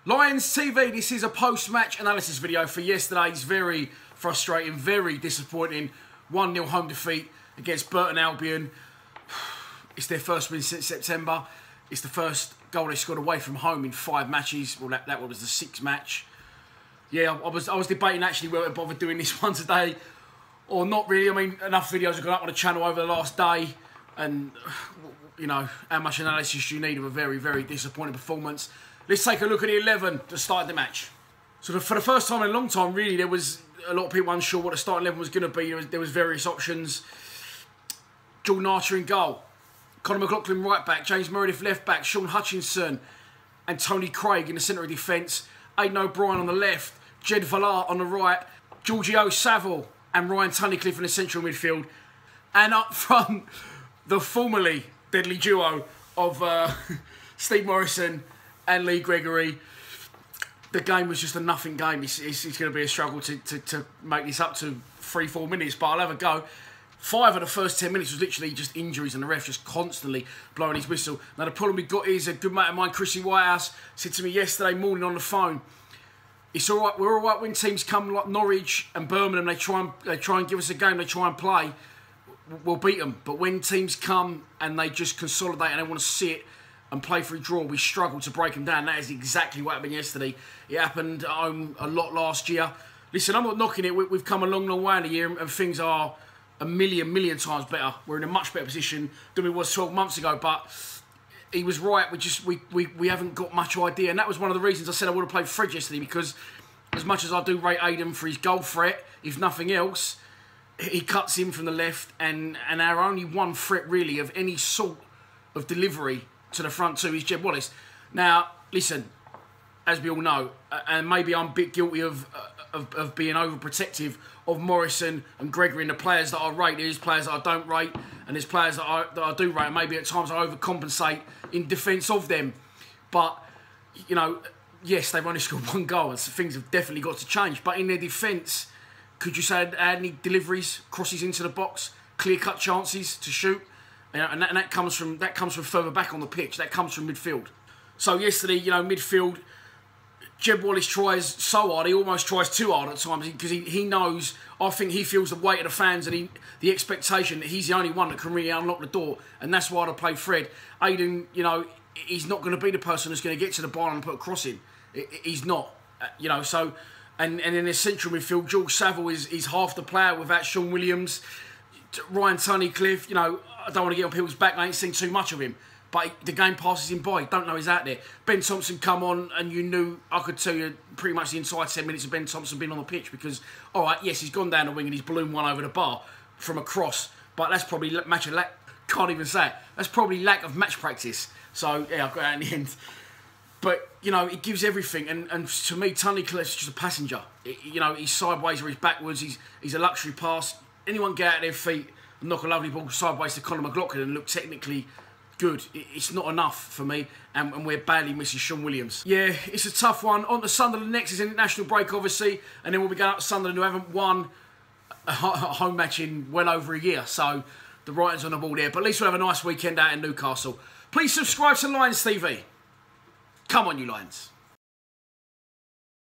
Lions TV, this is a post-match analysis video for yesterday's very frustrating, very disappointing 1-0 home defeat against Burton Albion. It's their first win since September. It's the first goal they scored away from home in 5 matches. Well, that was the 6th match. Yeah, I was debating actually whether to bother doing this one today or not really. I mean, enough videos have gone up on the channel over the last day, and you know, how much analysis you need of a very, very disappointing performance. Let's take a look at the 11 that started the match. So for the first time in a long time, really, there was a lot of people unsure what the starting 11 was going to be. There was various options. Jordan Archer in goal. Conor McLaughlin right back. James Meredith left back. Sean Hutchinson and Tony Craig in the centre of defence. Aidan O'Brien on the left. Jed Valar on the right. Giorgio Saville and Ryan Tunnicliffe in the central midfield. And up front, the formerly deadly duo of Steve Morrison and Lee Gregory. The game was just a nothing game. It's going to be a struggle to make this up to 3-4 minutes, but I'll have a go. 5 of the first 10 minutes was literally just injuries and the ref just constantly blowing his whistle. Now the problem we got is a good mate of mine, Chrissy Whitehouse, said to me yesterday morning on the phone, it's all right, we're all right when teams come like Norwich and Birmingham, they try and give us a game, they try and play, we'll beat them. But when teams come and they just consolidate and they want to sit and play for a draw, we struggle to break them down. That is exactly what happened yesterday. It happened at home a lot last year. Listen, I'm not knocking it. We've come a long, long way in a year, and things are a million times better. We're in a much better position than we was 12 months ago. But he was right. We haven't got much idea, and that was one of the reasons I said I would have played Fred yesterday, because as much as I do rate Aidan for his goal threat, if nothing else, he cuts in from the left, and our only one threat really of any sort of delivery to the front two is Jed Wallace. Now, listen, as we all know, and maybe I'm a bit guilty of being overprotective of Morrison and Gregory and the players that I rate. There's players that I don't rate, and there's players that I do rate. And maybe at times I overcompensate in defence of them. But, you know, yes, they've only scored 1 goal, and so things have definitely got to change. But in their defence, could you say they had any deliveries, crosses into the box, clear-cut chances to shoot? And that comes from further back on the pitch. That comes from midfield. So yesterday, you know, midfield, Jed Wallace tries so hard. He almost tries too hard at times, because he knows, I think he feels the weight of the fans and the expectation that he's the only one that can really unlock the door. And that's why I play Fred. Aidan, you know, he's not going to be the person that's going to get to the bar and put a cross in. He's not, you know. So, and in the central midfield, George Saville is half the player without Sean Williams. Ryan Tunnicliffe, you know, I don't want to get on people's back. I ain't seen too much of him, but the game passes him by. Don't know he's out there. Ben Thompson come on, and you knew, I could tell you pretty much the inside 10 minutes of Ben Thompson being on the pitch, because, all right, yes, he's gone down the wing and he's ballooned one over the bar from a cross, but that's probably can't even say it. That's probably lack of match practice. So yeah, I got out in the end. But you know, it gives everything, and to me, Tunnicliffe's just a passenger. You know, he's sideways or he's backwards. He's a luxury pass. Anyone get out of their feet and knock a lovely ball sideways to Conor McLaughlin and look technically good. It's not enough for me, and we're badly missing Sean Williams. Yeah, it's a tough one. On to Sunderland next is an international break, obviously, and then we'll be going up to Sunderland, who haven't won a home match in well over a year. So the writing's on the wall there. But at least we'll have a nice weekend out in Newcastle. Please subscribe to Lions TV. Come on, you Lions.